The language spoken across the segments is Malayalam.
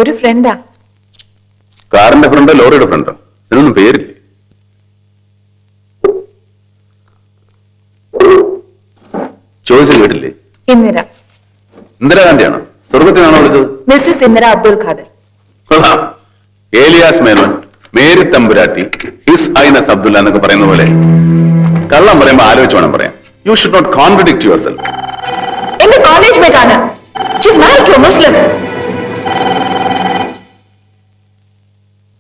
ഒരു ഫ്രണ്ടാ. കാറിന്റെ ഫ്രണ്ടോ ലോറിയുടെ ഫ്രണ്ടോ? ഇതിനൊന്നും പേരില്ലേ? ചോദിച്ചു കേട്ടില്ലേ? ഇന്ദിര. ഇന്ദിരാഗാന്ധിയാണോ? സ്വർഗത്തിനാണോ വിളിച്ചത്? Mrs Indira Abdul Khader. Alias Menon, Mary Thampuratti, his highness Abdulla എന്നൊക്കെ പറയുന്ന പോലെ കള്ളം പറയുമ്പോ ആലോചിച്ച് വേണം പറയാം. You should not contradict yourself. എന്റെ കോളേജ് മേറ്റാണ്. She is married to a Muslim.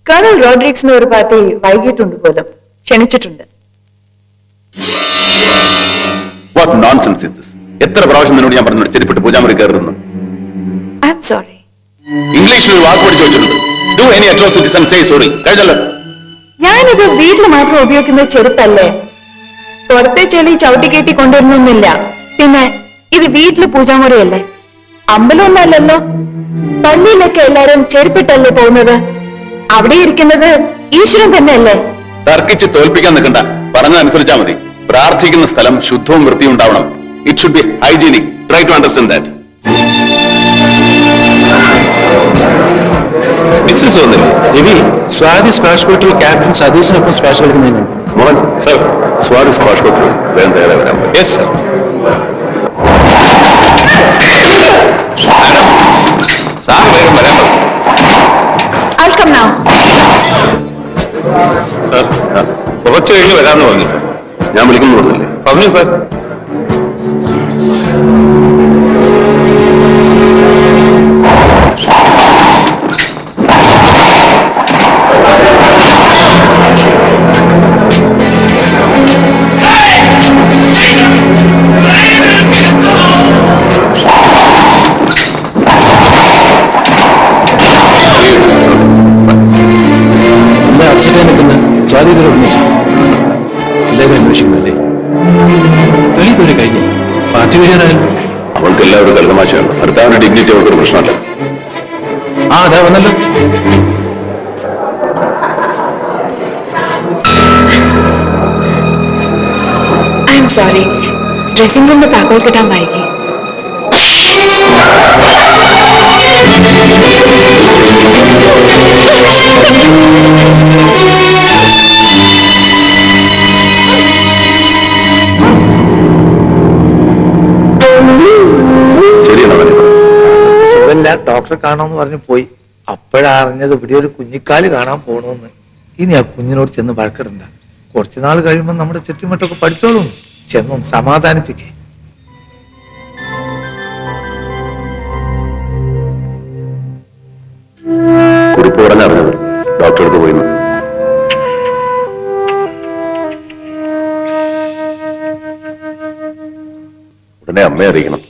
Colonel റോഡ്രിക്സിന് ഒരു പാർട്ടി വൈകിട്ടുണ്ട് പോലും, ക്ഷണിച്ചിട്ടുണ്ട്. What nonsense is this? എത്ര പ്രാവശ്യം നിന്നോട് ഞാൻ പറഞ്ഞു ചെരുപ്പിട്ട് പൂജാമുറി കയറുന്നു? I am sorry. ഇംഗ്ലീഷിൽ ഒരു വാക്ക് പഠിച്ചു വെച്ചിട്ടുണ്ട്. Do any atrocities and say sorry. കഴിഞ്ഞല്ലോ. ഞാനിത് വീട്ടിൽ മാത്രം ഉപയോഗിക്കുന്ന ചെരുപ്പല്ലേ, പുറത്തെ ചെളി ചവിട്ടിക്കേറ്റി കൊണ്ടുവരുന്നൊന്നുമില്ല. പിന്നെ ഇത് വീട്ടില് പൂജാമുറിയല്ലേ, അമ്പലമൊന്നല്ലല്ലോ. പള്ളിയിലൊക്കെ എല്ലാരും ചെരുപ്പിട്ടല്ലേ പോകുന്നത്. അവിടെ ഇരിക്കുന്നത് ഈശ്വരൻ തന്നെയല്ലേ. തർക്കിച്ച് തോൽപ്പിക്കാൻ നിൽക്കണ്ട, പറഞ്ഞതനുസരിച്ചാ മതി. പ്രാർത്ഥിക്കുന്ന സ്ഥലം ശുദ്ധവും വൃത്തിയും ഉണ്ടാവണം. It should be hygienic. Try to understand that. Mrs ഒന്നില്ലേ രവി? സ്വാതി സ്ക്വാഷ് കോർട്ടിൽ ക്യാപ്റ്റൻ സതീഷിനൊപ്പം സ്ക്വാഷ് കളിക്കുന്നതിന് മോഹൻ സർ, സ്വാതി സ്ക്വാഷ് കോർട്ടിൽ വേഗം തയ്യാറായി വരാം. Yes sir. സാർ വേഗം വരാൻ പറഞ്ഞു. I'll come now. കുറച്ച് കഴിഞ്ഞ് വരാമെന്ന് പറഞ്ഞു സാർ. ഞാൻ വിളിക്കുന്നു പറഞ്ഞില്ലേ? പറഞ്ഞു സാർ. സ്വാതി എല്ലാവരും അന്വേഷിക്കുന്നല്ലേ? കളി പോലെ കഴിഞ്ഞു, പാർട്ടി വരാനായാലും. അവൾക്ക് എല്ലാവരും കലതമാശയാണ്. ഭർത്താവിന്റെ ഡിഗ്നിറ്റി അവർക്കൊരു പ്രശ്നമല്ല. അതാ വന്നല്ലോ. ഐ എം സോറി, ഡ്രസ്സിംഗ് റൂമിൽ താക്കോൽ കിട്ടാൻ വൈകി. ഡോക്ടറെ കാണാമെന്ന് പറഞ്ഞു പോയി. അപ്പോഴറിഞ്ഞത് ഇവിടെ ഒരു കുഞ്ഞിക്കാല് കാണാൻ പോണെന്ന്. ഇനി ആ കുഞ്ഞിനോട് ചെന്ന് വഴക്കിടണ്ട. കുറച്ചുനാൾ കഴിയുമ്പോൾ നമ്മുടെ ചുറ്റുമട്ടൊക്കെ പഠിച്ചോളും. ചെന്നും സമാധാനിപ്പിക്കേ. കുറിപ്പ് പറഞ്ഞറിഞ്ഞത് ഡോക്ടറെ അടുത്ത് പോയിരുന്നു. ഉടനെ അമ്മയെ അറിയിക്കണം.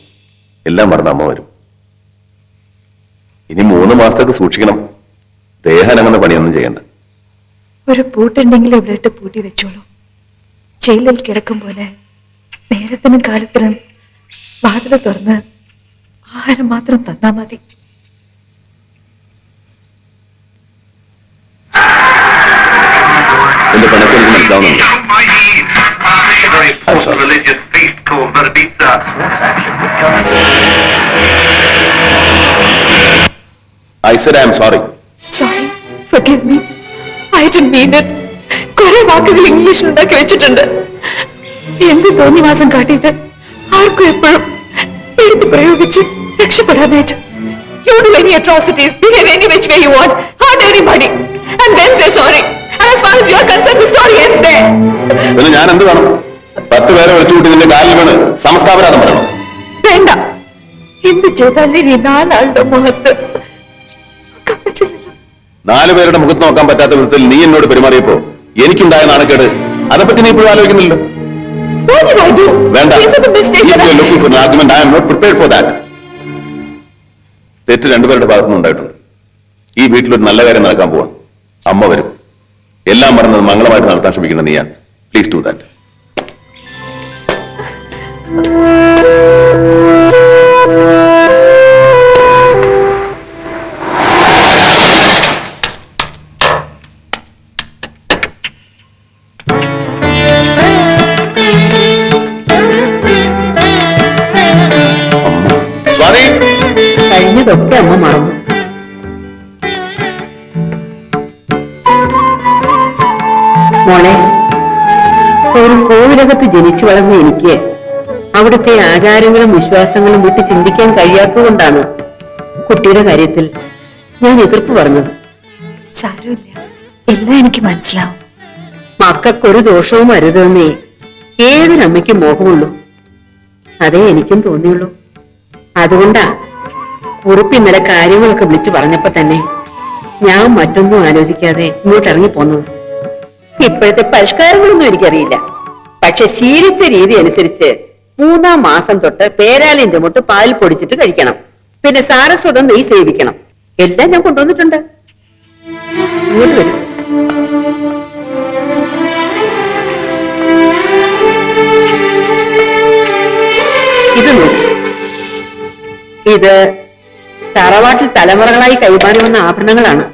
എല്ലാം മറന്ന് അമ്മ വരും. ഇനി 3 മാസത്തേക്ക് സൂക്ഷിക്കണം. ദേഹാനങ്ങനെ പണിയൊന്നും ചെയ്യണ്ട. ഒരു പൂട്ടുണ്ടെങ്കിൽ ഇവിടെ ഇട്ട് പൂട്ടി വെച്ചോളൂ. ജയിലിൽ കിടക്കും പോലെ നേരത്തിനും കാലത്തിനും വാതിൽ തുറന്ന് ആഹാരം മാത്രം തന്നാ മതി. എന്റെ പണക്ക് എനിക്ക് മനസ്സിലാവുന്നുണ്ട്. I said I am sorry. Sorry, forgive me. I didn't mean it. കുറെ വാക്കുകൾ ഇംഗ്ലീഷിൽ ഉണ്ടാക്കി വെച്ചിട്ടുണ്ട്. എന്ത് തോന്നിവാസം കാട്ടിയിട്ട് ആർക്കും എപ്പോഴും എഴുതി പ്രയോഗിച്ച് രക്ഷപ്പെടാനായിട്ട്. You do any atrocities, behave any which way you want, hurt anybody, and then say sorry. And as far as you are concerned, the story ends there. പിന്നെ ഞാൻ എന്ത് വേണം? 10 പേരെ വിളിച്ചു കൂട്ടി നിന്റെ കാലിൽ വീണ് സമസ്താപരാധം പറയണം? വേണ്ട. എന്ത് ചെയ്താലേ ഈ 4 ആളുടെ മുഖത്ത് 4 പേരുടെ മുഖത്ത് നോക്കാൻ പറ്റാത്ത വിധത്തിൽ നീ എന്നോട് പെരുമാറിയപ്പോ എനിക്കുണ്ടായ നാണക്കേട്, അതേപ്പറ്റി നീ ഇപ്പോഴും ആലോചിക്കുന്നില്ലല്ലോ. വേണ്ട. തെറ്റ് 2 പേരുടെ ഭാഗത്തുനിന്ന് ഉണ്ടായിട്ടുണ്ട്. ഈ വീട്ടിലൊരു നല്ല കാര്യം നടക്കാൻ പോവാ. അമ്മ വരും. എല്ലാം പറഞ്ഞത് മംഗളമായിട്ട് നടത്താൻ ശ്രമിക്കണം നീയാണ്. Please do that. കഴിഞ്ഞതൊക്കെ അമ്മ മറന്നു. ഒരു കോവിലകത്ത് ജനിച്ചു വളർന്ന എനിക്ക് അവിടുത്തെ ആചാരങ്ങളും വിശ്വാസങ്ങളും വിട്ട് ചിന്തിക്കാൻ കഴിയാത്തതുകൊണ്ടാണ് കുട്ടിയുടെ കാര്യത്തിൽ ഞാൻ എതിർപ്പ് പറഞ്ഞത്. സാരമില്ല, എല്ലാം എനിക്ക് മനസ്സിലാവും. മക്കൾക്കൊരു ദോഷവും അരുതെന്നേ ഏതൊരമ്മയ്ക്കും മോഹമുള്ളൂ. അതേ എനിക്കും തോന്നിയുള്ളൂ. അതുകൊണ്ടാ കുറിപ്പ് ഇന്നലെ കാര്യങ്ങളൊക്കെ വിളിച്ചു പറഞ്ഞപ്പോ തന്നെ ഞാൻ മറ്റൊന്നും ആലോചിക്കാതെ ഇങ്ങോട്ട് ഇറങ്ങിപ്പോന്നത്. ഇപ്പോഴത്തെ പരിഷ്കാരങ്ങളൊന്നും എനിക്കറിയില്ല. പക്ഷെ ശീലിച്ച രീതി അനുസരിച്ച് 3-ാം മാസം തൊട്ട് പേരാലിന്റെ മുട്ട് പാൽ പൊടിച്ചിട്ട് കഴിക്കണം. പിന്നെ സാരസ്വതം നെയ് സേവിക്കണം. എല്ലാം ഞാൻ കൊണ്ടുവന്നിട്ടുണ്ട്. ഇങ്ങോട്ട് വരും. ഇത് നോക്കി, ഇത് തറവാട്ടിൽ തലമുറകളായി കൈമാറി വന്ന ആഭരണങ്ങളാണ്.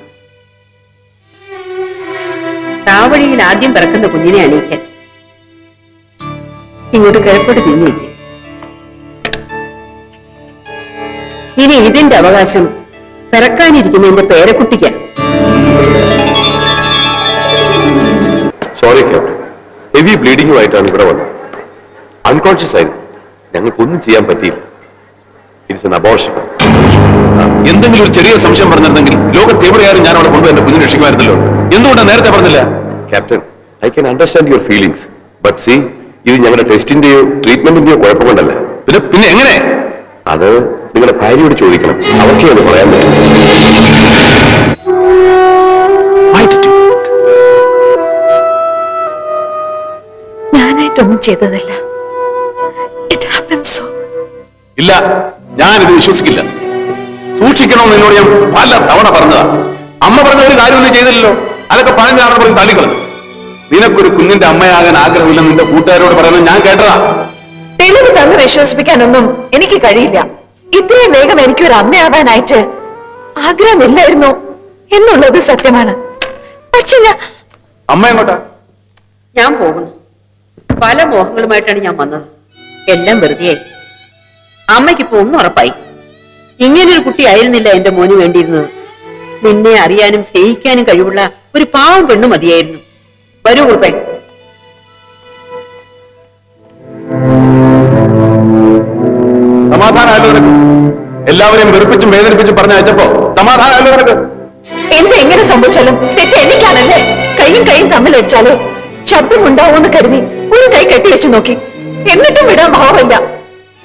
താവഴിയിൽ ആദ്യം പിറക്കുന്ന കുഞ്ഞിനെ അണിയിക്കാൻ. ഇങ്ങോട്ട് കിഴക്കോട്ട് തിരിഞ്ഞേക്ക്. ഇനി ഇതിന്റെ അവകാശം പിറക്കാനിരിക്കുന്ന എന്റെ പേരക്കുട്ടിക്കാണ്. സോറി ക്യാപ്റ്റൻ, ഹെവി ബ്ലീഡിംഗുമായിട്ടാണ് ഇവിടെ വന്നത്. അൺകോൺഷ്യസ് ആയിരുന്നു, ഞങ്ങൾക്കൊന്നും ചെയ്യാൻ പറ്റിയില്ല. It's an abortion. എന്തെങ്കിലും ഒരു ചെറിയ സംശയം പറഞ്ഞിരുന്നെങ്കിൽ ലോകത്ത് എവിടെയായാലും ഞാൻ അവിടെ കൊണ്ടുവന്ന് കുഞ്ഞിനെ രക്ഷിക്കുമായിരുന്നല്ലോ. എന്തുകൊണ്ടാണ് നേരത്തെ പറഞ്ഞില്ല? Captain, I can understand your feelings, but C, ഇത് ഞങ്ങളുടെ ടെസ്റ്റിന്റെയോ ട്രീറ്റ്മെന്റിന്റെയോ കുഴപ്പം കൊണ്ടല്ല. പിന്നെ എങ്ങനെ? അത് നിങ്ങളുടെ ഭാര്യയോട് ചോദിക്കണം, അവർക്ക് അത് പറയാൻ പറ്റും. ഞാനായിട്ടൊന്നും ചെയ്തതല്ല. It happens so. ഇല്ല, ഞാനിത് വിശ്വസിക്കില്ല. സൂക്ഷിക്കണമെന്ന് എന്നോട് ഞാൻ പല തവണ പറഞ്ഞതാ. അമ്മ പറഞ്ഞ ഒരു കാര്യമൊന്നും ചെയ്തില്ലല്ലോ. അതൊക്കെ പറഞ്ഞാണെന്ന് പറഞ്ഞ് തള്ളിക്കളഞ്ഞു. നിനക്കൊരു കുഞ്ഞിന്റെ അമ്മയാകാൻ ആഗ്രഹമില്ലെന്ന് നിന്റെ കൂട്ടുകാരോട് പറയുന്നത് ഞാൻ കേട്ടതാ. തെളിവ് തന്ന് വിശ്വസിപ്പിക്കാനൊന്നും എനിക്ക് കഴിയില്ല. ഇത്രയും വേഗം എനിക്കൊരു അമ്മയാവാനായിട്ട് ആഗ്രഹമില്ലായിരുന്നു എന്നുള്ളത് സത്യമാണ്. പക്ഷെ അമ്മ എങ്ങോട്ടാ? ഞാൻ പോകുന്നു. പല മോഹങ്ങളുമായിട്ടാണ് ഞാൻ വന്നത്. എല്ലാം വെറുതെയായി. അമ്മയ്ക്കിപ്പോ ഒന്നും ഉറപ്പായി. ഇങ്ങനൊരു കുട്ടിയായിരുന്നില്ല എന്റെ മോന് വേണ്ടിയിരുന്നത്. നിന്നെ അറിയാനും സ്നേഹിക്കാനും കഴിവുള്ള ഒരു പാവം പെണ്ണു മതിയായിരുന്നു. വരൂ കുറുപ്പേ. സമാധാനമല്ലോ നിനക്ക്? എല്ലാവരെയും വെറുപ്പിച്ചും വേദനിപ്പിച്ചും പറഞ്ഞയച്ചപ്പോ സമാധാനമല്ലോ നിനക്ക്? എന്ത് എങ്ങനെ സംഭവിച്ചാലും തെറ്റ് എനിക്കാണല്ലേ. കൈയും തമ്മിലടിച്ചാലോ ശബ്ദമുണ്ടാവോന്ന് കരുതി ഒരു കൈ കെട്ടിവെച്ചു നോക്കി. എന്നിട്ടും വിടാൻ ഭാവമില്ല.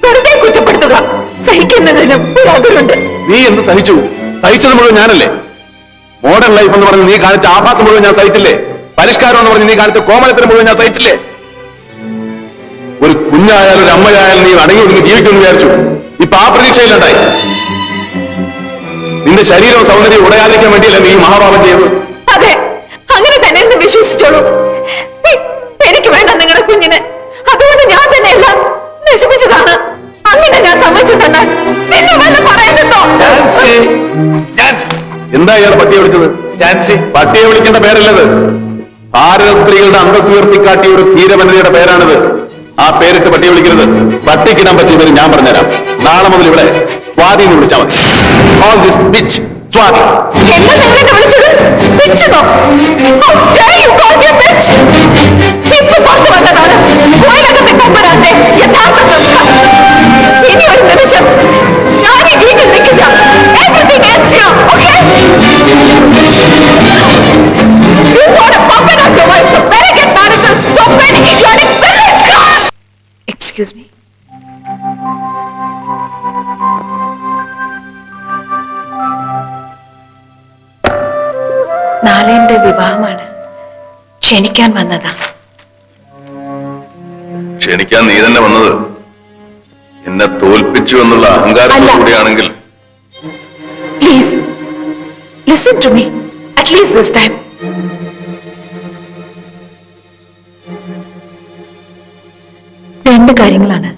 വെറുതെ കുറ്റപ്പെടുത്തുക. സഹിക്കുന്നതിനും ഒരു അതിരുണ്ട്. നീ എന്ത് സഹിച്ചു? സഹിച്ചത് മുഴുവൻ ഞാനല്ലേ. മോഡേൺ ലൈഫ് എന്ന് പറഞ്ഞ് നീ കാണിച്ച ആഭാസം മുഴുവൻ ഞാൻ സഹിച്ചില്ലേ? പരിഷ്കാരം എന്ന് പറഞ്ഞ് നീ കാണിച്ച കോമളത്തിന് മുഴുവൻ ഞാൻ സഹിച്ചില്ലേ? ഒരു കുഞ്ഞായാലും ഒരു അമ്മയായാലും നീ അടങ്ങി ഒതുങ്ങി ജീവിക്കുമെന്ന് വിചാരിച്ചു. ഇപ്പൊ ആ പ്രതീക്ഷയിലുണ്ടായി. നിന്റെ ശരീരവും സൗന്ദര്യം ഉടയാതിരിക്കാൻ വേണ്ടിയല്ലേ നീ മഹാഭാവം ചെയ്തത്? അതെ, അങ്ങനെ തന്നെ എന്ന് വിശ്വസിച്ചോളൂ. എനിക്ക് വേണ്ട നിങ്ങളുടെ കുഞ്ഞിനെ. അതുകൊണ്ട് ഞാൻ തന്നെ എല്ലാം നശിപ്പിച്ചതാണ്. അങ്ങനെ ഞാൻ സമ്മതിച്ചിട്ടെന്നാൽ പിന്നെ വല്ല പറയുന്നുണ്ടോ? എന്താ ഇയാൾ പട്ടിയെ വിളിച്ചത്? ചാൻസി. പട്ടിയെ വിളിക്കേണ്ട പേരല്ലത്. ഭാരത സ്ത്രീകളുടെ അന്തസ് ഉയർത്തിക്കാട്ടിയ ഒരു ധീരവനിതയുടെ പേരാണിത്. ആ പേരിട്ട് പട്ടിയെ വിളിക്കരുത്. പട്ടിക്കിടാൻ പറ്റിയ പേര് ഞാൻ പറഞ്ഞുതരാം. നാളെ മുതൽ ഇവിടെ സ്വാതി എന്ന് വിളിച്ചാൽ മതി. Call this bitch Swathi. എന്താ നിങ്ങളെ വിളിച്ചത്? പിച്ചതോ? How dare you call me a bitch? ഇപ്പൊ പുറത്തു വന്നതാണ് കോയിലകത്തെ കൊമ്പനാന്റെ യഥാർത്ഥ സംസ്കാരം. ഇനി ഒരു നിമിഷം ഞാൻ ഈ വീട്ടിൽ നിൽക്കില്ല. Everything ends here, okay? You want a puppet as your wife, so better get married to a stupid, idiotic village girl. Excuse me. നാളെ എന്റെ വിവാഹമാണ്. ക്ഷണിക്കാൻ വന്നതാ. ക്ഷണിക്കാൻ നീ തന്നെ വന്നത്? എന്നെ തോൽപ്പിച്ചു എന്നുള്ള അഹങ്കാരത്തോടുകൂടിയാണെങ്കിൽ please listen to me at least this time. രണ്ട് കാര്യങ്ങളാണ്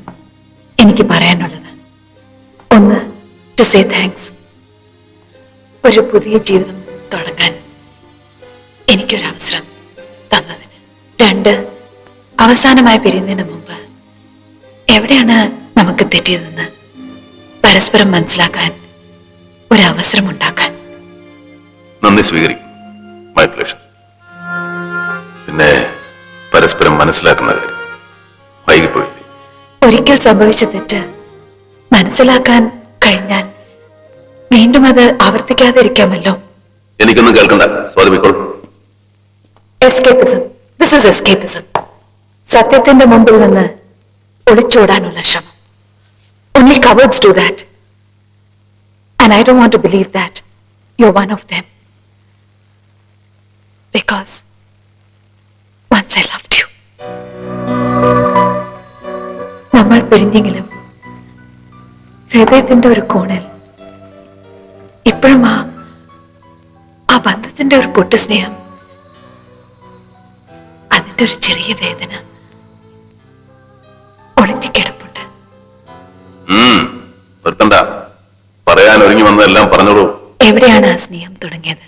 എനിക്ക് പറയാനുള്ളത്. ഒന്ന്, ടു സേ താങ്ക്സ്. ഒരു പുതിയ ജീവിതം തുടങ്ങാൻ എനിക്കൊരവസരം തന്നതിന്. രണ്ട്, അവസാനമായി പിരിയുന്നതിന് മുമ്പ് എവിടെയാണ് നമുക്ക് തെറ്റിയതെന്ന് പരസ്പരം മനസ്സിലാക്കാൻ ഒരവസരം ഉണ്ടാക്കാൻ. നന്ദി സ്വീകരിക്കും. My pleasure. പിന്നെ പരസ്പരം മനസ്സിലാക്കുന്ന കാര്യം വൈകിപ്പോയില്ലേ? ഒരിക്കൽ സംഭവിച്ച തെറ്റ് മനസ്സിലാക്കാൻ കഴിഞ്ഞാൽ വീണ്ടും അത് ആവർത്തിക്കാതെ ഇരിക്കാമല്ലോ. എനിക്കൊന്നും കേൾക്കണ്ട, സ്വാതമിക്കോൾ. എസ്കേപ്പിസം. This is escapism. സത്യത്തിന്റെ മുമ്പിൽ നിന്ന് ഒളിച്ചോടാനുള്ള ശ്രമം. Only cowards do that. And I don't want to believe that you're one of them. Because once I loved you. നമ്മൾ പിരിഞ്ഞെങ്കിലും ഹൃദയത്തിന്റെ ഒരു കോണിൽ ഇപ്പോഴും ആ ബന്ധത്തിന്റെ ഒരു പൊട്ടു സ്നേഹം, അതിന്റെ ഒരു ചെറിയ വേദന ഒളിഞ്ഞു കിടപ്പുണ്ട്. നിർത്തണ്ട, പറയാൻ ഒരുങ്ങി വന്നതെല്ലാം പറഞ്ഞോളൂ. എവിടെയാണ് ആ സ്നേഹം തുടങ്ങിയത്?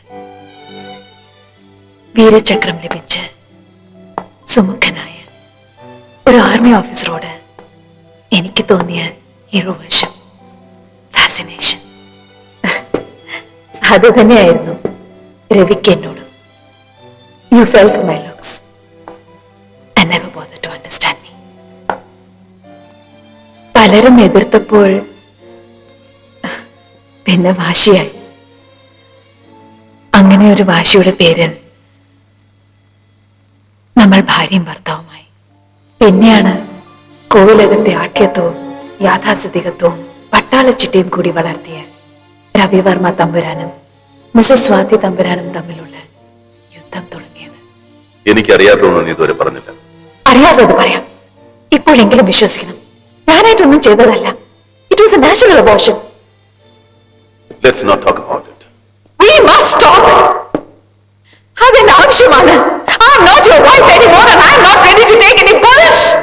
വീരചക്രം ലഭിച്ച് സുമുഖനായ ഒരു ആർമി ഓഫീസറോട് എനിക്ക് തോന്നിയ ഹീറോ വേഷം, ഫാസിനേഷൻ. അത് തന്നെയായിരുന്നു രവിക്ക് എന്നോടും. You fell for my looks and never bother to understand me. പലരും എതിർത്തപ്പോൾ പിന്നെ വാശിയായി. അങ്ങനെ ഒരു വാശിയുടെ പേരിൽ നമ്മൾ ഭാര്യയും ഭർത്താവുമായി. പിന്നെയാണ് കോവിലകത്തെ ആഠ്യത്വവും യാഥാസ്ഥിതികത്വവും പട്ടാളച്ചിട്ടയും കൂടി വളർത്തിയ രവിവർമ്മ തമ്പുരാനും മിസസ് സ്വാതി തമ്പുരാനും തമ്മിലുള്ള യുദ്ധം തുടങ്ങിയത്. എനിക്കറിയാത്തതൊന്നും നീ ഇതുവരെ പറഞ്ഞില്ല. അറിയാത്തത് പറയാം. ഇപ്പോഴെങ്കിലും വിശ്വസിക്കണം, ഞാനായിട്ടൊന്നും ചെയ്തതല്ല. It was A natural abortion. Let's not talk about it. We must talk. അതെന്റെ ആവശ്യമാണ്. I'm not your wife anymore and I'm not ready to take any bullshit.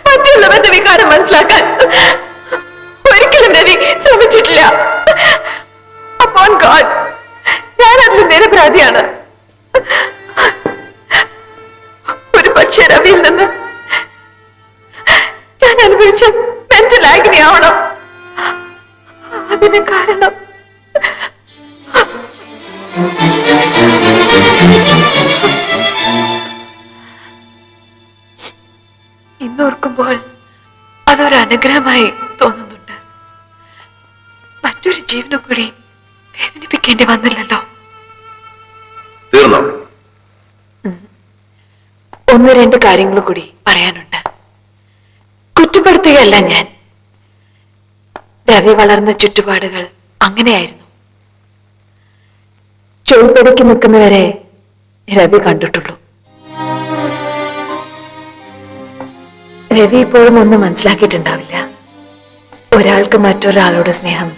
മറ്റുള്ളവരുടെ വികാരം മനസ്സിലാക്കാൻ ഒരിക്കലും രവി ശ്രമിച്ചിട്ടില്ല. Upon God, ഞാൻ അതിൽ നിരപരാധിയാണ്. ഒരു പക്ഷേ രവിയിൽ നിന്ന് ഞാൻ അനുഭവിച്ച മെന്റൽ ആഗ്നി ആവണം. അതിന് കാരണം ഇന്നോർക്കുമ്പോൾ അതൊരു അനുഗ്രഹമായി തോന്നുന്നുണ്ട്. മറ്റൊരു ജീവനെ കൂടി വേദനിപ്പിക്കേണ്ടി വന്നില്ലല്ലോ. തീർന്നോ? ഒന്ന് രണ്ട് കാര്യങ്ങൾ കൂടി പറയാനുണ്ട്. കുറ്റപ്പെടുത്തുകയല്ല ഞാൻ. രവി വളർന്ന ചുറ്റുപാടുകൾ അങ്ങനെയായിരുന്നു. ചൊൽപ്പടിക്ക് നിൽക്കുന്നവരെ രവി കണ്ടിട്ടുള്ളൂ. രവി ഇപ്പോഴും ഒന്നും മനസ്സിലാക്കിയിട്ടുണ്ടാവില്ല. ഒരാൾക്ക് മറ്റൊരാളോട് സ്നേഹം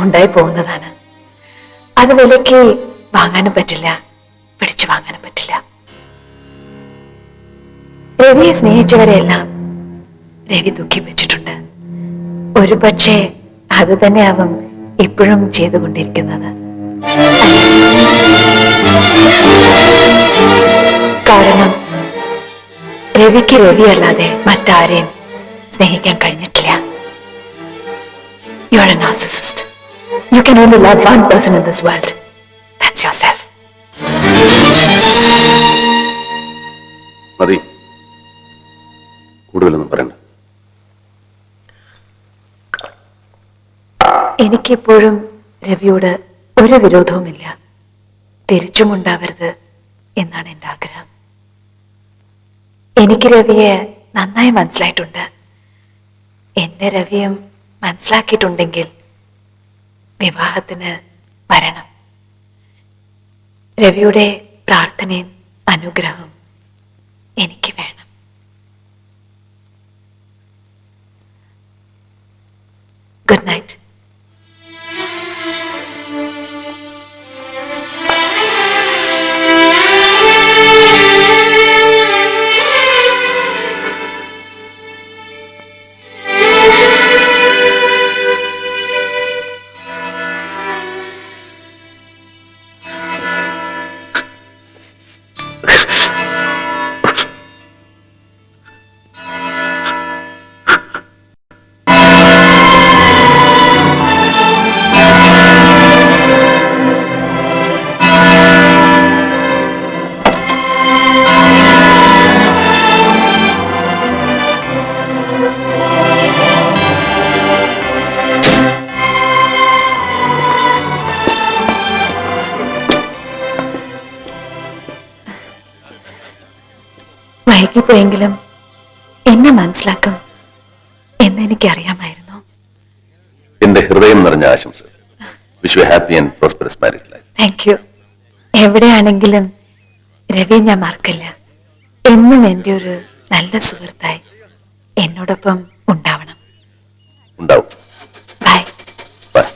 ഉണ്ടായി പോകുന്നതാണ്. അത് വിലക്ക് വാങ്ങാനും പറ്റില്ല, പിടിച്ചു വാങ്ങാനും പറ്റില്ല. രവിയെ സ്നേഹിച്ചവരെയെല്ലാം രവി ദുഃഖിപ്പിച്ചിട്ടുണ്ട്. ഒരു പക്ഷേ അത് തന്നെയാവും ഇപ്പോഴും ചെയ്തുകൊണ്ടിരിക്കുന്നത്. കാരണം രവിക്ക് രവി അല്ലാതെ മറ്റാരെയും സ്നേഹിക്കാൻ കഴിഞ്ഞിട്ടില്ല. You are a narcissist. You can only love one person in this world. That's yourself. മതി, കൂടുതലൊന്നും പറയണ്ട. എനിക്കിപ്പോഴും രവിയോട് ഒരു വിരോധവുമില്ല. തിരിച്ചും ഉണ്ടാവരുത് എന്നാണ് എൻ്റെ ആഗ്രഹം. എനിക്ക് രവിയെ നന്നായി മനസ്സിലായിട്ടുണ്ട്. എന്നെ രവിയും മനസ്സിലാക്കിയിട്ടുണ്ടെങ്കിൽ വിവാഹത്തിന് വരണം. രവിയുടെ പ്രാർത്ഥനയും അനുഗ്രഹവും എനിക്ക് വേണം. Good night. മാറിപ്പോയെങ്കിലും എന്നെ മനസ്സിലാക്കും എന്ന് എനിക്കറിയാമായിരുന്നു. എന്റെ ഹൃദയം നിറഞ്ഞ ആശംസ. Wish you happy and prosperous married life. Thank you. എവിടെയാണെങ്കിലും രവി ഞാൻ മറക്കില്ല. എന്നും എന്റെ ഒരു നല്ല സുഹൃത്തായി എന്നോടൊപ്പം ഉണ്ടാവണം. ഉണ്ടാവും. ബൈ. ബൈ.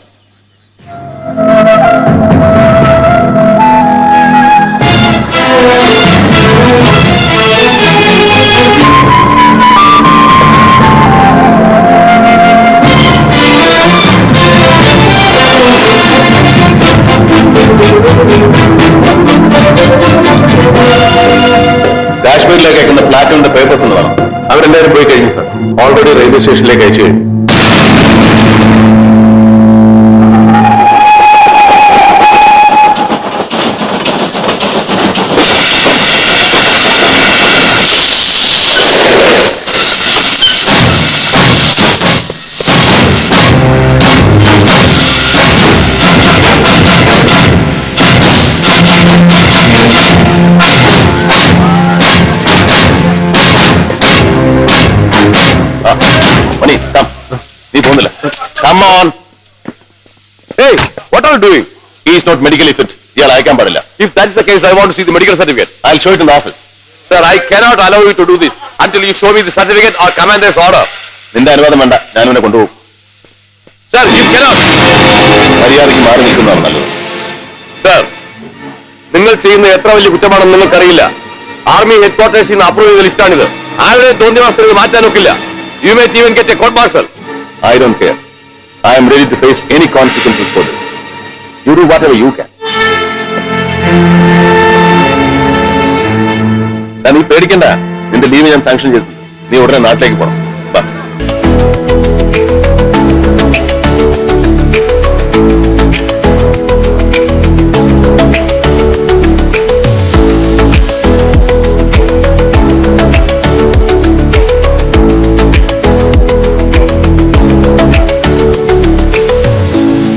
കാശ്മീരിലേക്ക് അയക്കുന്ന പ്ലാറ്റുകളുടെ പേപ്പേഴ്സ് എന്ന് വേണം. അവരെല്ലാവരും പോയി കഴിഞ്ഞു സാർ. ഓൾറെഡി റെയിൽവേ സ്റ്റേഷനിലേക്ക് അയച്ചു കഴിഞ്ഞു. മണി, നീ പോകുന്നില്ല. Come on. Hey, what are you doing? He is not medically fit. ഇയാൾ അയക്കാൻ പാടില്ല. If that is the case, I want to see the medical certificate. I'll show it in the office. Sir, I cannot allow you to do this until you show me the certificate or commander's order. നിന്റെ അനുവാദം വേണ്ട, ഞാൻ ഇവനെ കൊണ്ടുപോകും. Sir, you cannot. മര്യാദയ്ക്ക് മാറി നിൽക്കുന്നതാണ് നല്ലത്. Sir, നിങ്ങൾ ചെയ്യുന്ന എത്ര വലിയ കുറ്റമാണെന്ന് നിങ്ങൾക്കറിയില്ല. ആർമി ഹെഡ് ക്വാർട്ടേഴ്സിൽ നിന്ന് അപ്രൂവ് ചെയ്ത ലിസ്റ്റാണിത്. ആരുടെ തോന്നിവാസത്തിൽ മാറ്റാൻ ഒക്കില്ല. You may even get a court martial. I don't care. I am ready to face any consequences for this. You do whatever you can. നീ പേടിക്കണ്ട. നിന്റെ ലീവ് ഞാൻ സാങ്ഷൻ ചെയ്തു. നീ ഉടനെ നാട്ടിലേക്ക് പോകണം.